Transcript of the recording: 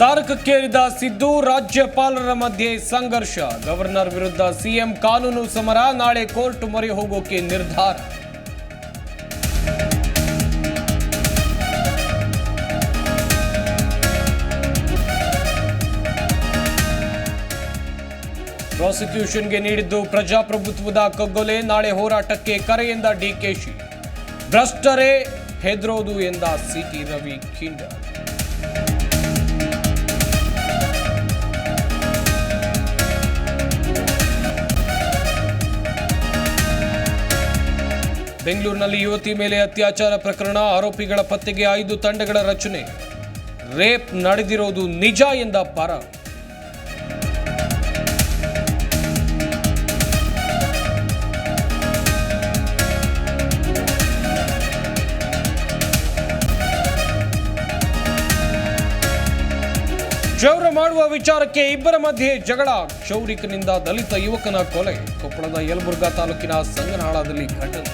ತಾರಕಕ್ಕೇರಿದ ಸಿದ್ದು, ರಾಜ್ಯಪಾಲರ ಮಧ್ಯೆ ಸಂಘರ್ಷ. ಗವರ್ನರ್ ವಿರುದ್ಧ ಸಿಎಂ ಕಾನೂನು ಸಮರ. ನಾಳೆ ಕೋರ್ಟ್ ಮೊರೆ ಹೋಗೋಕೆ ನಿರ್ಧಾರ. ಪ್ರಾಸಿಕ್ಯೂಷನ್ಗೆ ನೀಡಿದ್ದು ಪ್ರಜಾಪ್ರಭುತ್ವದ ಕಗ್ಗೊಲೆ. ನಾಳೆ ಹೋರಾಟಕ್ಕೆ ಕರೆ ಎಂದ ಡಿಕೆಶಿ. ಭ್ರಷ್ಟರೇ ಹೆದರೋದು ಎಂದ ಸಿಟಿ ರವಿ ಕಿಂಡರ್. ಬೆಂಗಳೂರಿನಲ್ಲಿ ಯುವತಿ ಮೇಲೆ ಅತ್ಯಾಚಾರ ಪ್ರಕರಣ. ಆರೋಪಿಗಳ ಪತ್ತೆಗೆ 5 ತಂಡಗಳ ರಚನೆ. ರೇಪ್ ನಡೆದಿರೋದು ನಿಜ ಎಂದ ಪರ. ಕ್ಷೌರ ಮಾಡುವ ವಿಚಾರಕ್ಕೆ ಇಬ್ಬರ ಮಧ್ಯೆ ಜಗಳ. ಕ್ಷೌರಿಕನಿಂದ ದಲಿತ ಯುವಕನ ಕೊಲೆ. ಕೊಪ್ಪಳದ ಯಲಬುರ್ಗಾ ತಾಲೂಕಿನ ಸಂಗನಹಾಳದಲ್ಲಿ ಘಟನೆ.